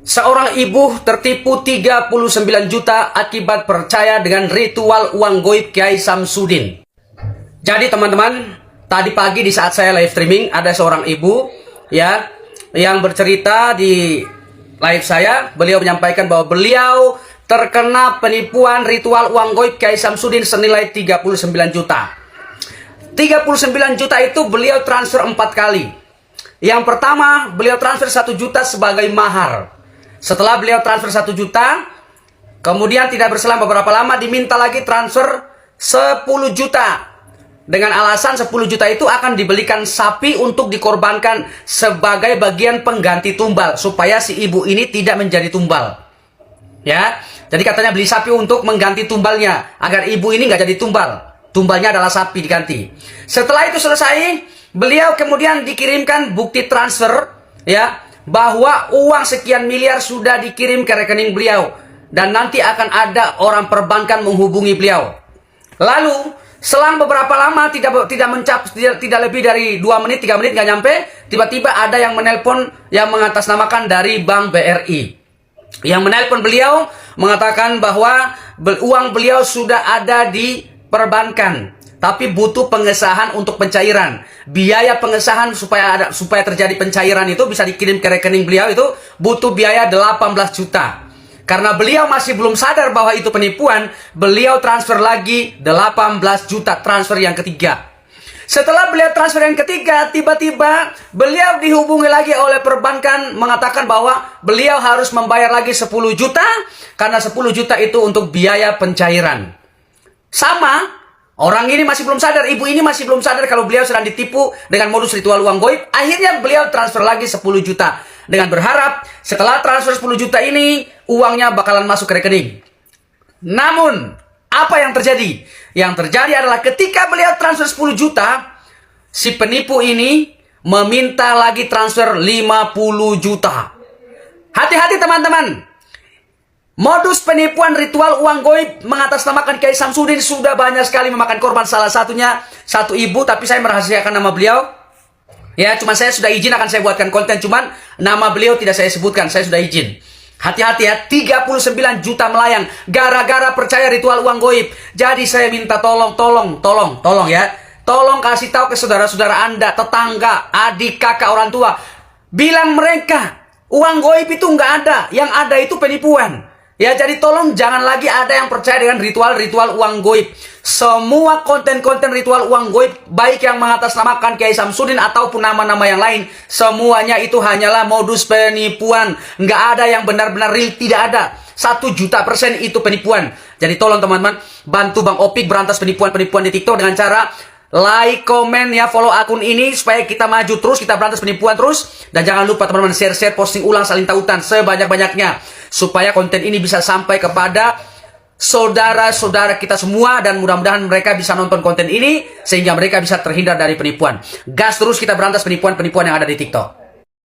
Seorang ibu tertipu 39 juta akibat percaya dengan ritual uang goib Kiai Samsudin. Jadi teman-teman, tadi pagi di saat saya live streaming ada seorang ibu ya yang bercerita di live saya. Beliau menyampaikan bahwa beliau terkena penipuan ritual uang goib Kiai Samsudin senilai 39 juta. 39 juta itu beliau transfer 4 kali. Yang pertama, beliau transfer 1 juta sebagai mahar. Setelah beliau transfer 1 juta, kemudian tidak berselang beberapa lama diminta lagi transfer 10 juta. Dengan alasan 10 juta itu akan dibelikan sapi untuk dikorbankan sebagai bagian pengganti tumbal, supaya si ibu ini tidak menjadi tumbal. Ya, jadi katanya beli sapi untuk mengganti tumbalnya, agar ibu ini nggak jadi tumbal. Tumbalnya adalah sapi diganti. Setelah itu selesai, beliau kemudian dikirimkan bukti transfer, ya, bahwa uang sekian miliar sudah dikirim ke rekening beliau dan nanti akan ada orang perbankan menghubungi beliau. Lalu selang beberapa lama tidak lebih dari 2 menit 3 menit nggak nyampe, tiba-tiba ada yang menelpon yang mengatasnamakan dari Bank BRI. Yang menelpon beliau mengatakan bahwa uang beliau sudah ada di perbankan, tapi butuh pengesahan untuk pencairan. Biaya pengesahan supaya terjadi pencairan itu bisa dikirim ke rekening beliau itu butuh biaya 18 juta. Karena beliau masih belum sadar bahwa itu penipuan, beliau transfer lagi 18 juta, transfer yang ketiga. Setelah beliau transfer yang ketiga, tiba-tiba beliau dihubungi lagi oleh perbankan mengatakan bahwa beliau harus membayar lagi 10 juta karena 10 juta itu untuk biaya pencairan. Sama, orang ini masih belum sadar, ibu ini masih belum sadar kalau beliau sedang ditipu dengan modus ritual uang goib. Akhirnya beliau transfer lagi 10 juta. Dengan berharap setelah transfer 10 juta ini, uangnya bakalan masuk ke rekening. Namun, apa yang terjadi? Yang terjadi adalah ketika beliau transfer 10 juta, si penipu ini meminta lagi transfer 50 juta. Hati-hati teman-teman. Modus penipuan ritual uang goib mengatasnamakan Kiai Samsudin sudah banyak sekali memakan korban. Salah satunya satu ibu, tapi saya merahasiakan nama beliau. Ya, cuma saya sudah izin akan saya buatkan konten, cuman nama beliau tidak saya sebutkan, saya sudah izin. Hati-hati ya, 39 juta melayang gara-gara percaya ritual uang goib. Jadi saya minta tolong ya. Tolong kasih tahu ke saudara-saudara Anda, tetangga, adik, kakak, orang tua. Bilang mereka, uang goib itu nggak ada, yang ada itu penipuan. Ya, jadi tolong jangan lagi ada yang percaya dengan ritual-ritual uang goib. Semua konten-konten ritual uang goib, baik yang mengatasnamakan Kiai Samsudin ataupun nama-nama yang lain, semuanya itu hanyalah modus penipuan. Nggak ada yang benar-benar real, tidak ada. 1.000.000% itu penipuan. Jadi tolong teman-teman, bantu Bang Opik berantas penipuan-penipuan di TikTok dengan cara like, komen, ya, follow akun ini supaya kita maju terus, kita berantas penipuan terus. Dan jangan lupa teman-teman share, posting ulang, saling tautan sebanyak-banyaknya supaya konten ini bisa sampai kepada saudara-saudara kita semua dan mudah-mudahan mereka bisa nonton konten ini sehingga mereka bisa terhindar dari penipuan. Gas terus kita berantas penipuan-penipuan yang ada di TikTok.